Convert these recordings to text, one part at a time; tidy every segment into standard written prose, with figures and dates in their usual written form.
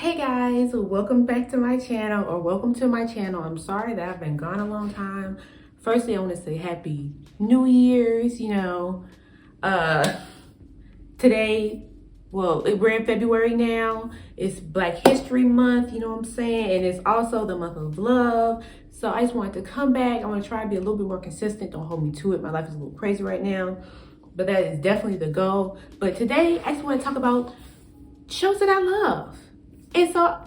Hey guys, welcome back to my channel, or welcome to my channel. I'm sorry that I've been gone a long time. Firstly, I want to say happy New Year's, today, well, we're in February now. It's Black History Month, you know what I'm saying? And it's also the month of love. So I just wanted to come back. I want to try to be a little bit more consistent. Don't hold me to it. My life is a little crazy right now, but that is definitely the goal. But today, I just want to talk about shows that I love. And so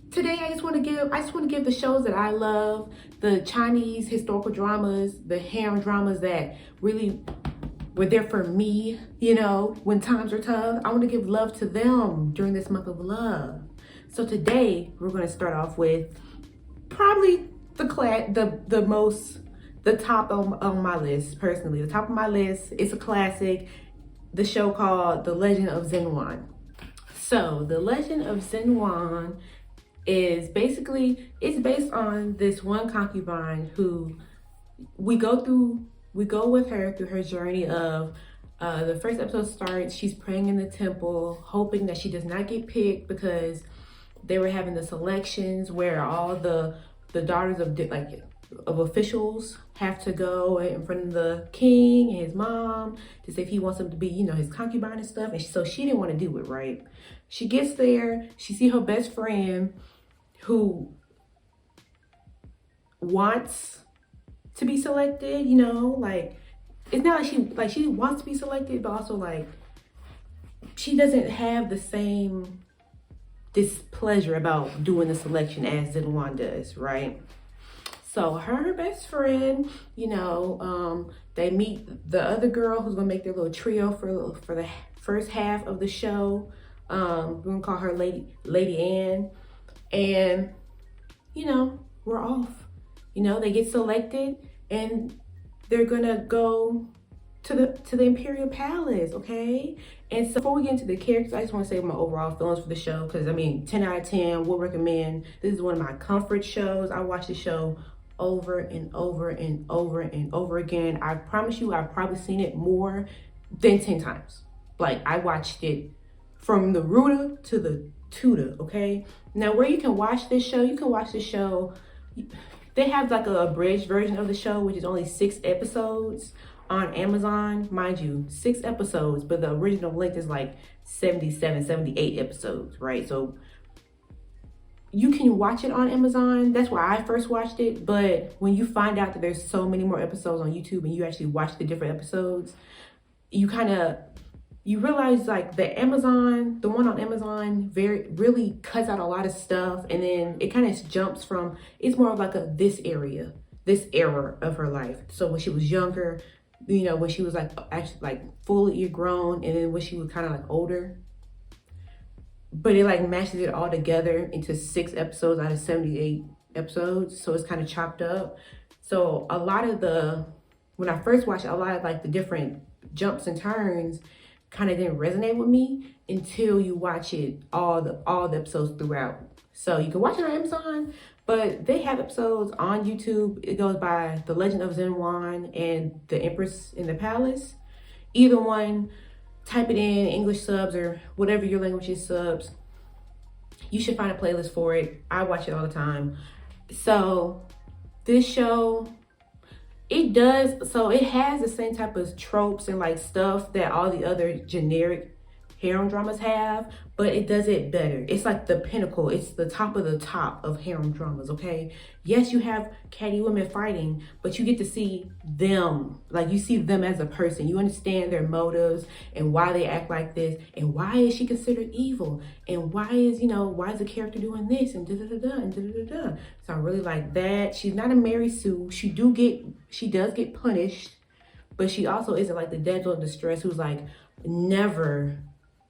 today I just want to give the shows that I love, the Chinese historical dramas, the harem dramas that really were there for me, when times are tough. I want to give love to them during this month of love. So today we're going to start off with probably the top on my list personally. The top of my list is a classic, the show called The Legend of Zhen Huan. So the Legend of Zhen Huan is it's based on this one concubine who we go with her through her journey of the first episode starts, she's praying in the temple, hoping that she does not get picked because they were having the selections where all the daughters of officials have to go in front of the king and his mom to say if he wants them to be, his concubine and stuff. And so she didn't want to do it, right? She gets there, she see her best friend who wants to be selected, it's not like she wants to be selected, but also she doesn't have the same displeasure about doing the selection as Zhen Huan does, right? So her best friend, they meet the other girl who's gonna make their little trio for the first half of the show. We're gonna call her Lady Anne, and we're off. They get selected, and they're gonna go to the Imperial Palace, okay? And so before we get into the characters, I just want to say my overall feelings for the show, because 10 out of 10 would recommend. This is one of my comfort shows. I watch the show over and over and over and over again. I promise you, I've probably seen it more than 10 times. I watched it from the rooter to the tutor, okay? Now, where you can watch this show, they have a abridged version of the show, which is only 6 episodes on Amazon. Mind you, 6 episodes, but the original length is 77, 78 episodes, right? So you can watch it on Amazon. That's where I first watched it. But when you find out that there's so many more episodes on YouTube and you actually watch the different episodes, you realize the one on Amazon really cuts out a lot of stuff, and then it kind of jumps from, it's more of this era of her life. So when she was younger, when she was actually fully grown, and then when she was kind of older. But it mashes it all together into 6 episodes out of 78 episodes. So it's kind of chopped up. So when I first watched it, a lot of the different jumps and turns kind of didn't resonate with me until you watch it all the episodes throughout. So you can watch it on Amazon, but they have episodes on YouTube. It goes by The Legend of Zhen Huan and The Empress in the Palace. Either one, type it in English subs or whatever your language is subs. You should find a playlist for it. I watch it all the time. So this show, it has the same type of tropes and stuff that all the other generic harem dramas have, but it does it better. It's the pinnacle. It's the top of the top of harem dramas, okay? Yes, you have catty women fighting, but you get to see them. You see them as a person. You understand their motives and why they act like this, and why is she considered evil, and why is the character doing this, and da-da-da-da, and da-da-da-da. So I really like that. She's not a Mary Sue. She does get punished, but she also isn't the damsel in distress who's never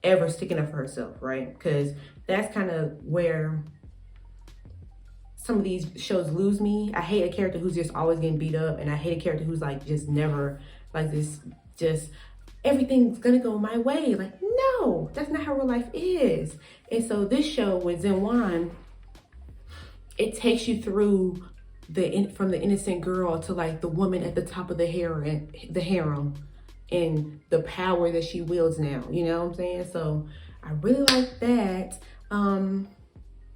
ever sticking up for herself, right? Because that's kind of where some of these shows lose me. I hate a character who's just always getting beat up, and I hate a character who's just never this, just everything's gonna go my way. No, that's not how real life is. And so this show with Zhen Huan, it takes you through from the innocent girl to the woman at the top of the harem, and the power that she wields now, you know what I'm saying? So I really like that.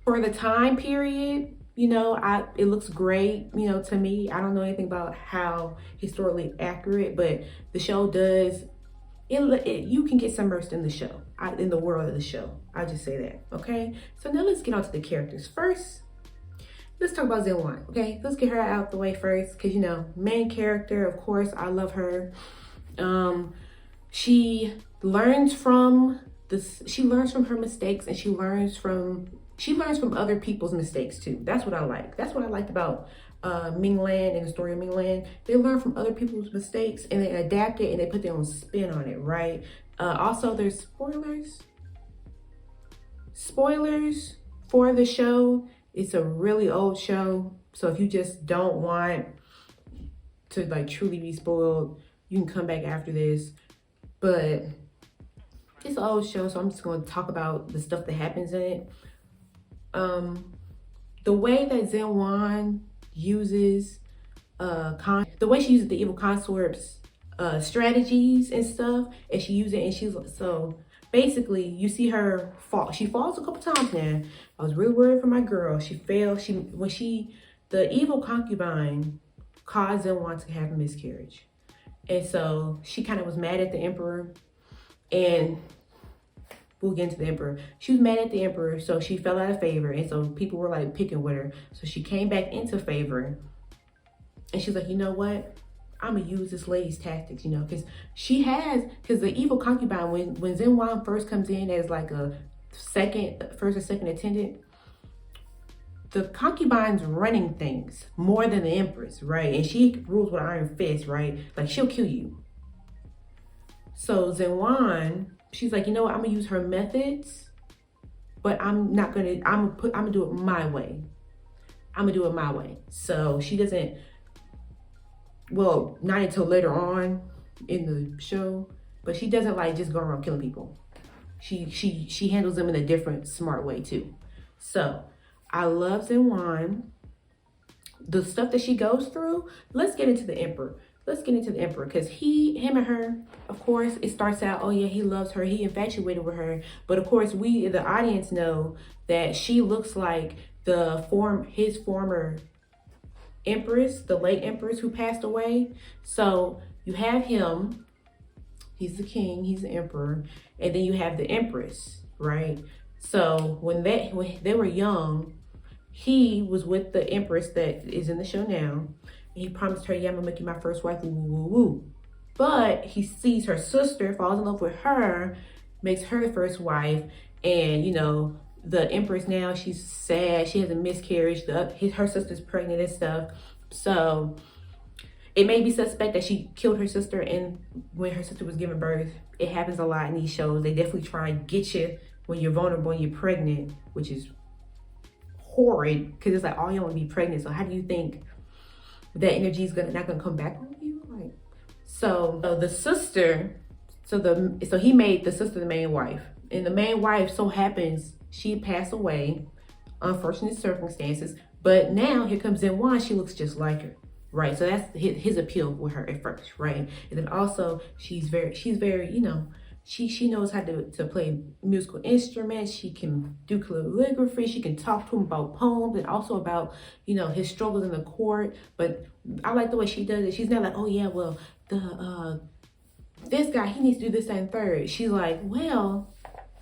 For the time period, it looks great, to me. I don't know anything about how historically accurate, but the show does, you can get submersed in the show, in the world of the show. I'll just say that, okay? So now let's get on to the characters. First, let's talk about Zhen Huan, okay? Let's get her out the way first, because, main character, of course, I love her. She learns from her mistakes, and she learns from other people's mistakes too. That's what I like. That's what I liked about Ming Lan and the story of Ming Lan. They learn from other people's mistakes and they adapt it and they put their own spin on it, right? Also, there's spoilers for the show. It's a really old show, so if you just don't want to like truly be spoiled, you can come back after this. But it's an old show, so I'm just going to talk about the stuff that happens in it. The way that Zhen Huan uses the way she uses the evil consort's strategies and stuff, and she uses it, and she's so basically you see her fall. She falls a couple times now. I was really worried for my girl. She fell. The evil concubine caused Zhen Huan to have a miscarriage, and so she kind of was mad at the emperor, and we'll get into the emperor. She was mad at the emperor, so she fell out of favor, and so people were like picking with her. So she came back into favor, and she's like, you know what? I'm gonna use this lady's tactics, because the evil concubine, when Zhen Huan first comes in as like first or second attendant, the concubine's running things more than the empress, right? And she rules with iron fist, right? Like she'll kill you. So Zhen Huan, she's like, you know what? I'm gonna use her methods, but I'm gonna do it my way. So she doesn't, well, not until later on in the show, but she doesn't like just go around killing people. She handles them in a different, smart way too. So I love Zhen Huan. The stuff that she goes through. Let's get into the emperor. Because him and her, of course, it starts out, oh yeah, he loves her, he infatuated with her. But of course, we, the audience, know that she looks like his former empress, the late empress who passed away. So you have him, he's the king, he's the emperor, and then you have the empress, right? So when they were young, he was with the empress that is in the show now. He promised her, yeah, I'm gonna make you my first wife, woo, woo, woo, woo. But he sees her sister, falls in love with her, makes her the first wife. And, the empress now, she's sad. She has a miscarriage. Her sister's pregnant and stuff. So it may be suspect that she killed her sister and when her sister was giving birth. It happens a lot in these shows. They definitely try and get you when you're vulnerable and you're pregnant, which is horrid because it's like, oh, you want to be pregnant. So how do you think that energy is not gonna come back on you? Like, so the sister, so he made the sister the main wife, and the main wife so happens she passed away, unfortunate circumstances. But now here comes Zhen Huan. She looks just like her, right? So that's his appeal with her at first, right? And then also she's very, she knows how to play musical instruments. She can do calligraphy. She can talk to him about poems and also about, his struggles in the court. But I like the way she does it. She's not like, oh yeah, well, this guy, he needs to do this, that, and third. She's like, well,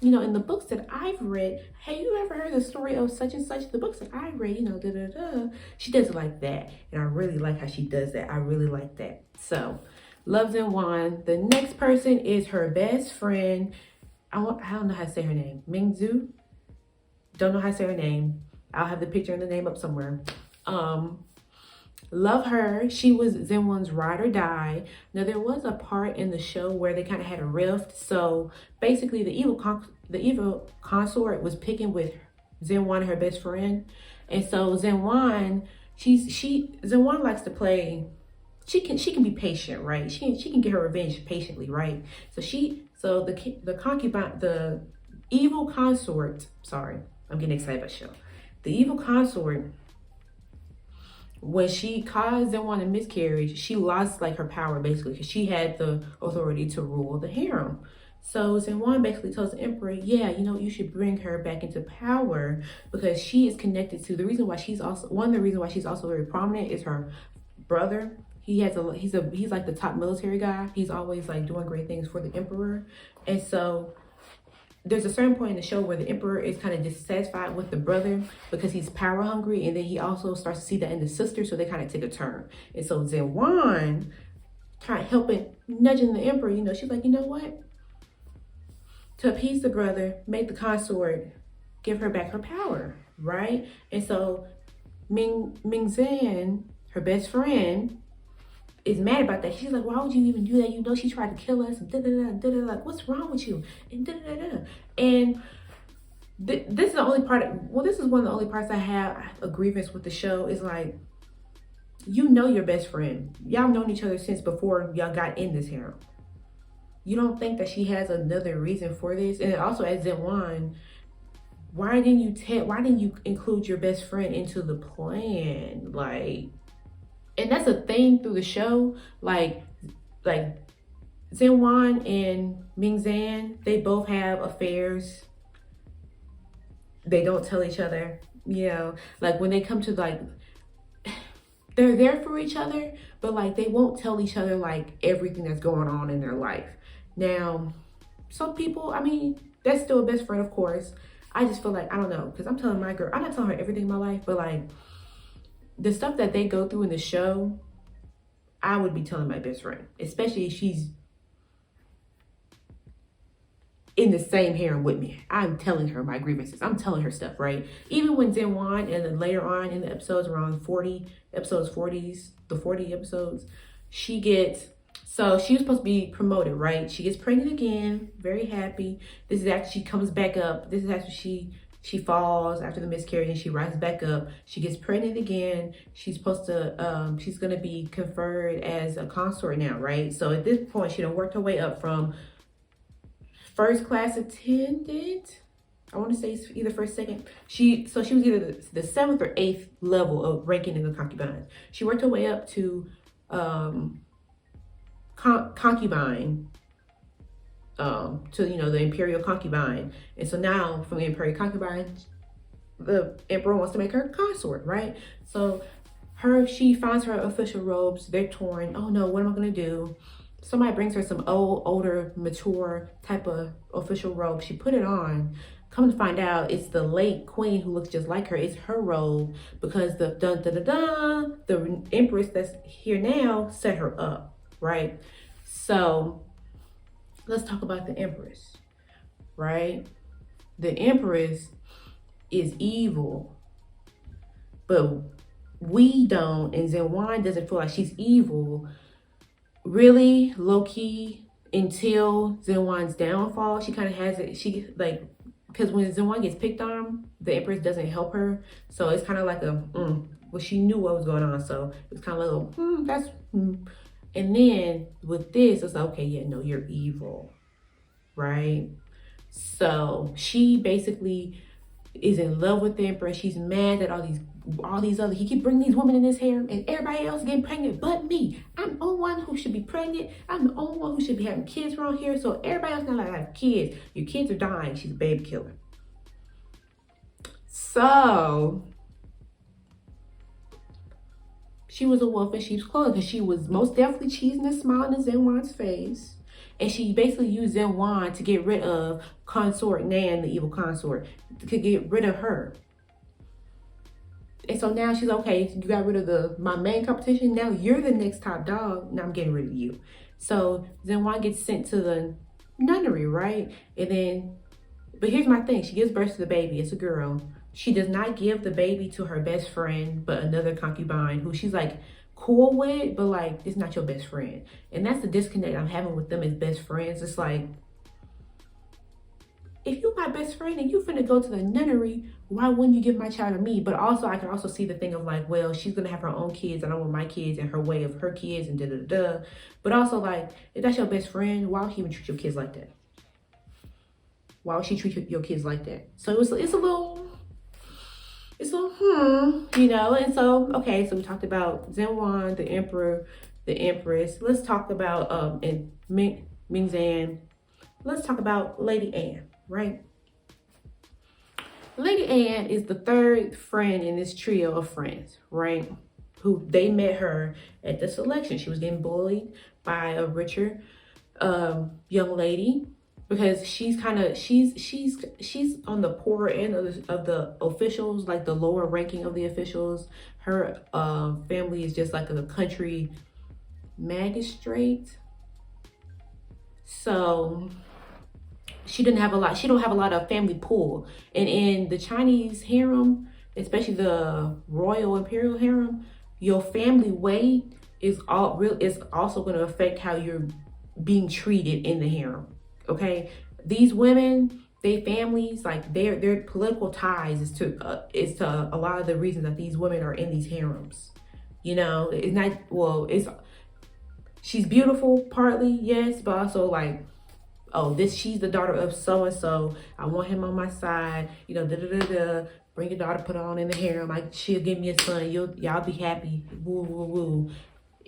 in the books that I've read, hey, you ever heard the story of such and such? The books that I read, da da da. She does it like that. And I really like how she does that. I really like that. So, love Zhen Huan. The next person is her best friend. I don't know how to say her name. Mingzhu. Don't know how to say her name. I'll have the picture and the name up somewhere. Love her. She was Zhen Huan's ride or die. Now there was a part in the show where they kind of had a rift. So basically, the evil consort was picking with Zhen Huan, her best friend, and so Zhen Huan, Zhen Huan likes to play. She can be patient, right? She can get her revenge patiently, right? So the concubine, the evil consort. Sorry, I'm getting excited about the show. The evil consort, when she caused Zhen Huan a miscarriage, she lost like her power basically because she had the authority to rule the harem. So Zhen Huan basically tells the emperor, yeah, you should bring her back into power because she is connected to the reason why she's also one of the reasons why she's also very prominent is her brother. He's like the top military guy. He's always like doing great things for the emperor. And so there's a certain point in the show where the emperor is kind of dissatisfied with the brother because he's power hungry, and then he also starts to see that in the sister, so they kind of take a turn. And so Zhen Huan kind of helping nudging the emperor, she's like, you know what, to appease the brother, make the consort, give her back her power, right? And so Ming Zan, her best friend, is mad about that. She's like, why would you even do that? She tried to kill us. And like, what's wrong with you? And And this is the only part. This is one of the only parts I have a grievance with the show. Is like, your best friend. Y'all known each other since before y'all got in this harem. You don't think that she has another reason for this? And also, as Zhen Huan, why didn't you include your best friend into the plan? Like. And that's a thing through the show. Like Zhen Huan and Ming Zan, they both have affairs. They don't tell each other. Like when they come to like, they're there for each other, but like they won't tell each other like everything that's going on in their life. Now, some people, that's still a best friend, of course. I just feel like, I don't know, because I'm telling my girl, I'm not telling her everything in my life, but like, the stuff that they go through in the show, I would be telling my best friend, especially if she's in the same harem with me. I'm telling her my grievances. I'm telling her stuff, right? Even when Zhen Huan, and then later on in the episodes, around 40 episodes, the 40 episodes, she was supposed to be promoted, right? She gets pregnant again, very happy. This is after she comes back up. This is after she falls after the miscarriage and she rises back up. She gets pregnant again. She's supposed to, she's going to be conferred as a consort now, right? So at this point, she done worked her way up from first class attendant. I want to say it's either first, second. She was either the 7th or 8th level of ranking in the concubine. She worked her way up to concubine, to the imperial concubine. And so now from the imperial concubine, the emperor wants to make her consort, right? So she finds her official robes. They're torn. Oh no, what am I gonna do? Somebody brings her some older, mature type of official robe. She put it on. Come to find out, it's the late queen who looks just like her. It's her robe because the empress that's here now set her up, right? So let's talk about the Empress, right? The Empress is evil, but we don't, and Zhen Huan doesn't feel like she's evil, really, low-key, until Zhen Huan's downfall. She kind of has it, because when Zhen Huan gets picked on, the Empress doesn't help her, so it's kind of like well, she knew what was going on, so it's kind of like, And then with this, it's like, okay, yeah, no, you're evil, right? So she basically is in love with the emperor. She's mad that all these other, he keep bringing these women in his harem and everybody else getting pregnant but me. I'm the only one who should be pregnant. I'm the only one who should be having kids around here. So everybody else not allowed to have kids. Your kids are dying. She's a baby killer. So she was a wolf in sheep's clothing because she was most definitely cheesing and smiling in Zhen Huan's face. And she basically used Zhen Huan to get rid of Consort Nan, the evil consort, to get rid of her. And so now she's okay, you got rid of my main competition. Now you're the next top dog. Now I'm getting rid of you. So Zhen Huan gets sent to the nunnery, right? And then, but here's my thing. She gives birth to the baby. It's a girl. She does not give the baby to her best friend, but another concubine who she's like cool with, but like, it's not your best friend. And that's the disconnect I'm having with them as best friends. It's like, if you're my best friend and you finna go to the nunnery, why wouldn't you give my child to me? But also, I can also see the thing of like, well, she's gonna have her own kids. I don't want my kids in her way of her kids and da-da-da. But also like, if that's your best friend, why would she even treat your kids like that? Why would she treat your kids like that? So it's a little, and so, okay, so we talked about Zhen Huan, the emperor, the empress. Let's talk about, and Ming Zan. let's talk about Lady Anne, right? Lady Anne is the third friend in this trio of friends, right? Who they met her at the selection. She was getting bullied by a richer young lady because she's on the poorer end of the officials, like the lower ranking of the officials. Her family is just like a country magistrate, so she don't have a lot of family pull. And in the Chinese harem, especially the royal imperial harem, your family weight is also going to affect how you're being treated in the harem. Okay, these women, they families, like their political ties is to a lot of the reasons that these women are in these harems. You know, it's not, well, it's, she's beautiful partly, yes, but also like, oh, she's the daughter of so and so. I want him on my side. You know, bring your daughter, put her on in the harem. She'll give me a son. Y'all be happy. Woo woo woo.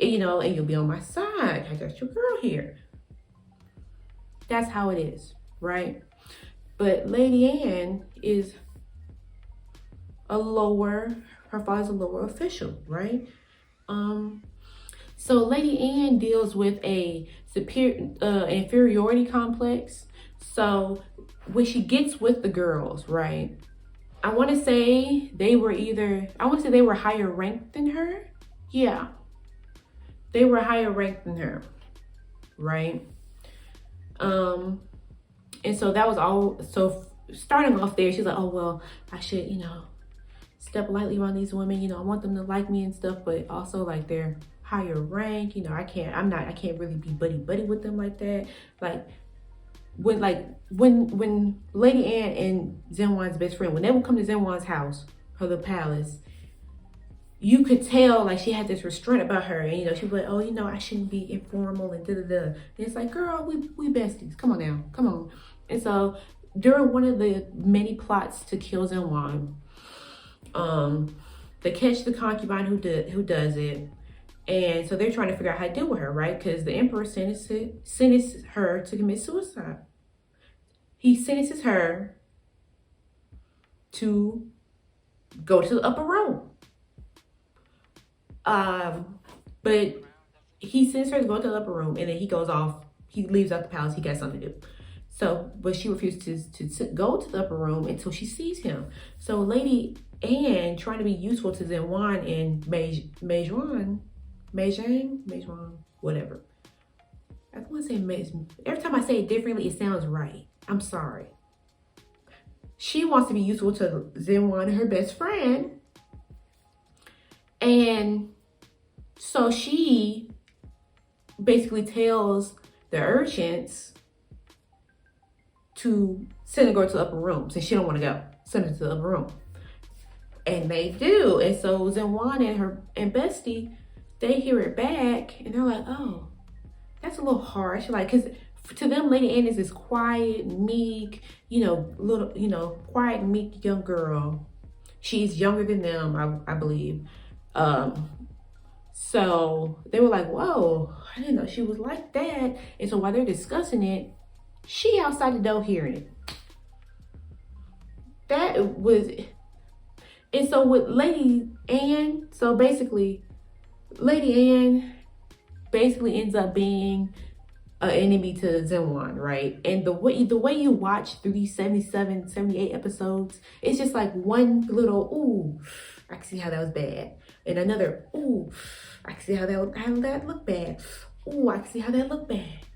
And, you know, and you'll be on my side. I got your girl here. That's how it is, right? But Lady Anne is her father's a lower official, right? So Lady Anne deals with a inferiority complex. So when she gets with the girls, right? I want to say they were higher ranked than her. Yeah. They were higher ranked than her, right? And so that was all. So starting off there, she's like, oh, well, I should, you know, step lightly around these women. You know, I want them to like me and stuff, but also like they're higher rank. You know, I can't really be buddy with them like that. When Lady Anne and Zhen Huan's best friend, when they would come to Zhen Huan's house or the palace, you could tell like she had this restraint about her, and you know, she'd be like, oh, you know, I shouldn't be informal and And it's like, girl, we besties. Come on now, come on. And so during one of the many plots to kill Zhen Huan, they catch the concubine who does it. And so they're trying to figure out how to deal with her, right? Because the emperor sentences her to commit suicide. He sentences her to go to the upper room. But he sends her to go to the upper room, and then he goes off. He leaves out the palace. He got something to do. So, but she refuses to go to the upper room until she sees him. So Lady Anne, trying to be useful to Zhen Huan and Meizhuan, whatever. I want to say every time I say it differently, it sounds right. I'm sorry. She wants to be useful to Zhen Huan, her best friend. And so she basically tells the urchins to send the girl to the upper room, since she don't want to go. Send her to the upper room. And they do. And so Zhen Huan and Bestie, they hear it back and they're like, oh, that's a little harsh. Like, because to them, Lady Anne is this quiet, meek, quiet, meek young girl. She's younger than them, I believe. So they were like, whoa, I didn't know she was like that. And so while they're discussing it, she outside the door hearing it. And so with Lady Anne, Lady Anne basically ends up being an enemy to Zhen Huan, right? And the way you watch through these 77, 78 episodes, it's just like one little, ooh, I can see how that was bad. And another, ooh, I can see how that looked bad. Ooh, I can see how that looked bad.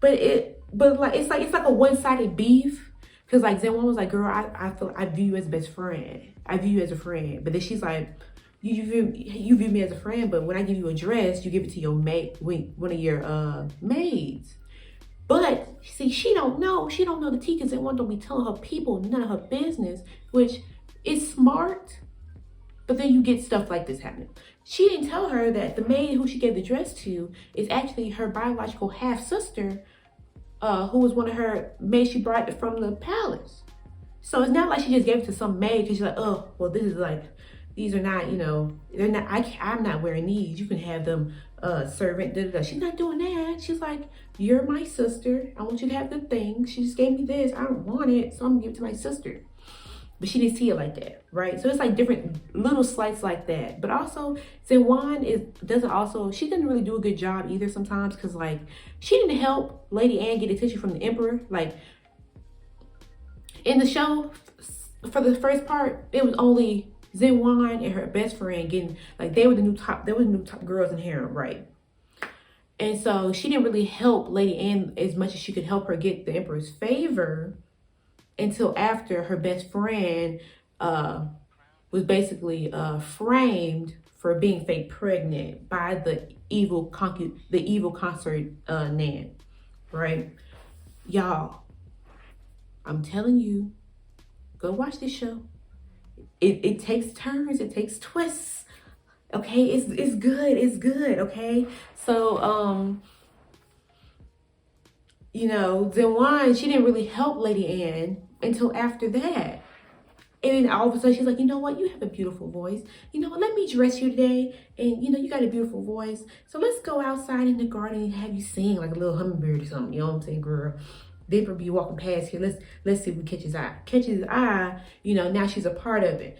But it's like a one-sided beef. Cause like Zhen Huan was like, girl, I view you as a best friend. I view you as a friend. But then she's like, you view me as a friend, but when I give you a dress, you give it to your maid, one of your maids. But see, she don't know the tea, because Zhen Huan don't be telling her people none of her business, which is smart. But then you get stuff like this happening. She didn't tell her that the maid who she gave the dress to is actually her biological half sister, who was one of her maids she brought from the palace. So it's not like she just gave it to some maid because she's like, oh, well, this is like these are not, you know, they're not, I'm not wearing these. You can have them, servant, da, da, da. She's not doing that. She's like, you're my sister. I want you to have the thing. She just gave me this. I don't want it, so I'm gonna give it to my sister. But she didn't see it like that, right? So it's like different little slights like that. But also, Zhen Huan she doesn't really do a good job either sometimes, because like she didn't help Lady Anne get attention from the Emperor. Like in the show, for the first part, it was only Zhen Huan and her best friend getting, like, they were the new top girls in harem, right? And so she didn't really help Lady Anne as much as she could help her get the Emperor's favor, until after her best friend was basically framed for being fake pregnant by the evil consort Nan, right? Y'all, I'm telling you, go watch this show. It takes turns, it takes twists. Okay, it's good, okay? So you know, Zhen Huan, she didn't really help Lady Anne until after that. And then all of a sudden she's like, you know what, you have a beautiful voice. You know what, let me dress you today. And you know, you got a beautiful voice. So let's go outside in the garden and have you sing like a little hummingbird or something. You know what I'm saying, girl? They will be walking past here. Let's see if we catch his eye. Catch his eye, you know, now she's a part of it.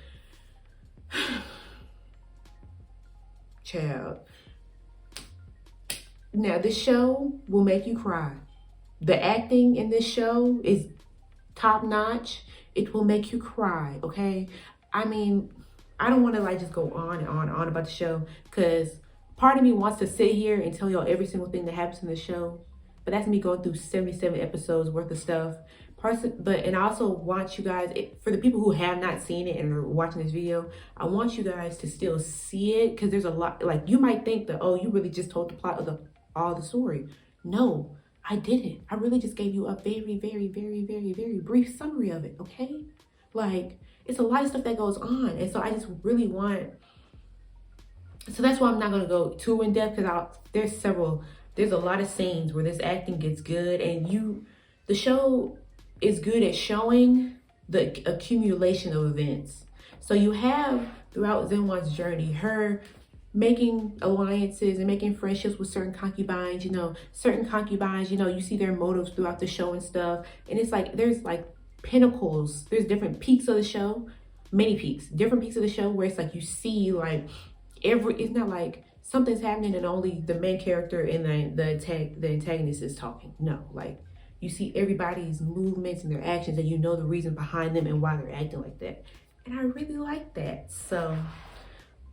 Child. Now this show will make you cry. The acting in this show is top notch. It will make you cry, okay? I mean, I don't want to like just go on and on and on about the show, because part of me wants to sit here and tell y'all every single thing that happens in the show, but that's me going through 77 episodes worth of stuff. And I also want you guys, for the people who have not seen it and are watching this video, I want you guys to still see it, because there's a lot, like, you might think that, oh, you really just told the plot of all the story. No, I didn't. I really just gave you a very, very, very, very, very brief summary of it, okay? Like, it's a lot of stuff that goes on. And so I just really want, so that's why I'm not going to go too in depth, because there's a lot of scenes where this acting gets good, and the show is good at showing the accumulation of events. So you have, throughout Zhen Huan's journey, her making alliances and making friendships with certain concubines. You know, you see their motives throughout the show and stuff. And it's like, there's like pinnacles, there's different peaks of the show, different peaks of the show, where it's like you see like it's not like something's happening and only the main character and the antagonist is talking. No, like you see everybody's movements and their actions, and you know the reason behind them and why they're acting like that. And I really like that. So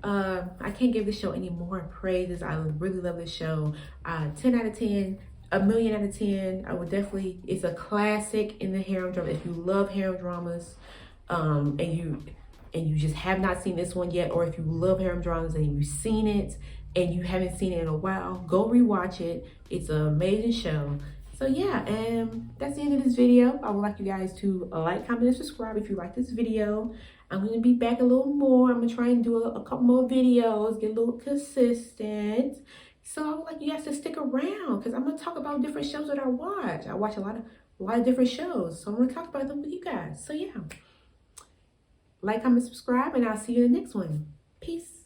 I can't give this show any more praises. I really love this show. 10 out of 10, a million out of 10. I would definitely, it's a classic in the harem drama. If you love harem dramas, and you just have not seen this one yet, or if you love harem dramas and you've seen it and you haven't seen it in a while, go rewatch it. It's an amazing show. So yeah, and that's the end of this video. I would like you guys to like, comment, and subscribe if you like this video. I'm going to be back a little more. I'm going to try and do a couple more videos, get a little consistent. So I would like you guys to stick around, because I'm going to talk about different shows that I watch. I watch a lot of different shows. So I'm going to talk about them with you guys. So yeah, like, comment, subscribe, and I'll see you in the next one. Peace.